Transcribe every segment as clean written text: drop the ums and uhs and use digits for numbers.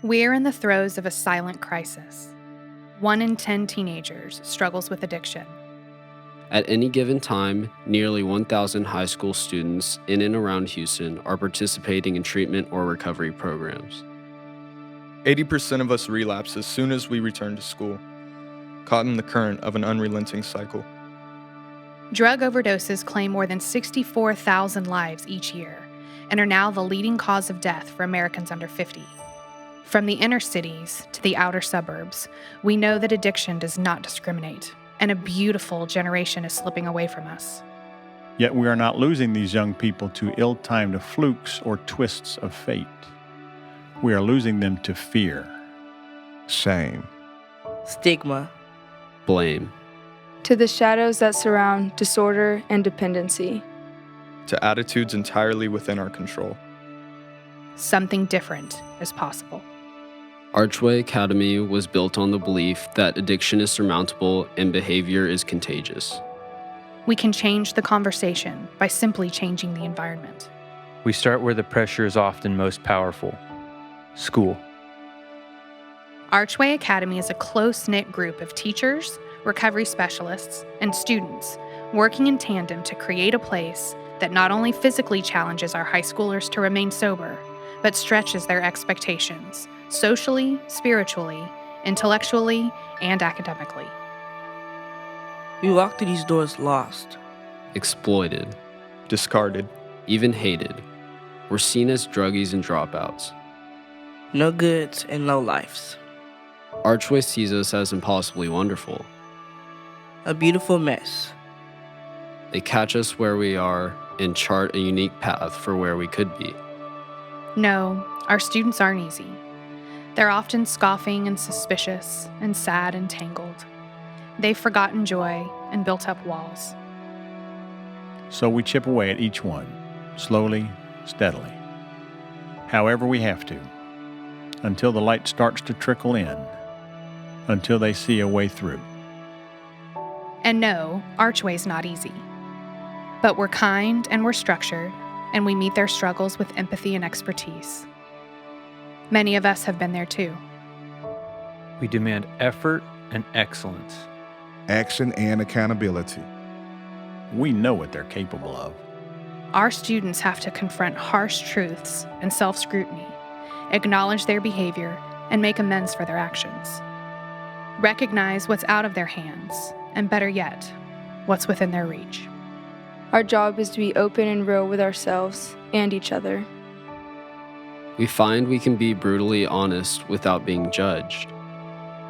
We're in the throes of a silent crisis. 1 in 10 teenagers struggles with addiction. At any given time, nearly 1,000 high school students in and around Houston are participating in treatment or recovery programs. 80% of us relapse as soon as we return to school, caught in the current of an unrelenting cycle. Drug overdoses claim more than 64,000 lives each year and are now the leading cause of death for Americans under 50. From the inner cities to the outer suburbs, we know that addiction does not discriminate, and a beautiful generation is slipping away from us. Yet we are not losing these young people to ill-timed flukes or twists of fate. We are losing them to fear, shame, stigma, blame, to the shadows that surround disorder and dependency, to attitudes entirely within our control. Something different is possible. Archway Academy was built on the belief that addiction is surmountable and behavior is contagious. We can change the conversation by simply changing the environment. We start where the pressure is often most powerful: school. Archway Academy is a close-knit group of teachers, recovery specialists, and students working in tandem to create a place that not only physically challenges our high schoolers to remain sober, but stretches their expectations socially, spiritually, intellectually, and academically. We walk through these doors lost, Exploited, Discarded, even hated. We're seen as druggies and dropouts. no goods and low lives. Archway sees us as impossibly wonderful. A beautiful mess. They catch us where we are and chart a unique path for where we could be. No, our students aren't easy. They're often scoffing and suspicious and sad and tangled. They've forgotten joy and built up walls. so we chip away at each one, slowly, steadily, however we have to, until the light starts to trickle in, until they see a way through. And no, Archway's not easy. But we're kind and we're structured, and we meet their struggles with empathy and expertise. Many of us have been there too. We demand effort and excellence. action, and accountability. We know what they're capable of. Our students have to confront harsh truths and self-scrutiny, acknowledge their behavior, and make amends for their actions. Recognize what's out of their hands, and better yet, what's within their reach. Our job is to be open and real with ourselves and each other. We find we can be brutally honest without being judged.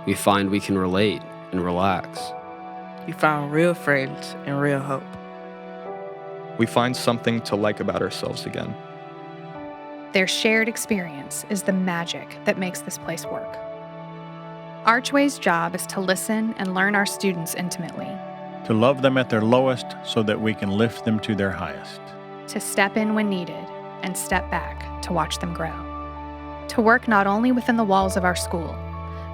We find we can relate and relax. We found real friends and real hope. We find something to like about ourselves again. Their shared experience is the magic that makes this place work. Archway's job is to listen and learn our students intimately, To love them at their lowest so that we can lift them to their highest. to step in when needed and step back to watch them grow. To work not only within the walls of our school,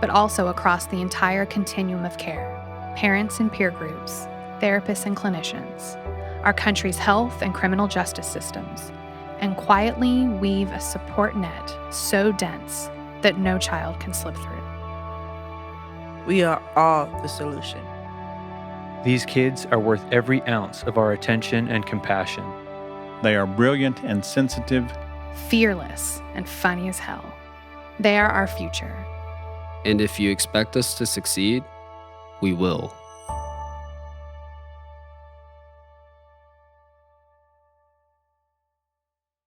but also across the entire continuum of care: parents and peer groups, therapists and clinicians, our country's health and criminal justice systems, and quietly weave a support net so dense that no child can slip through. We are all the solution. These kids are worth every ounce of our attention and compassion. They are brilliant and sensitive, Fearless and funny as hell. They are our future. And if you expect us to succeed, we will.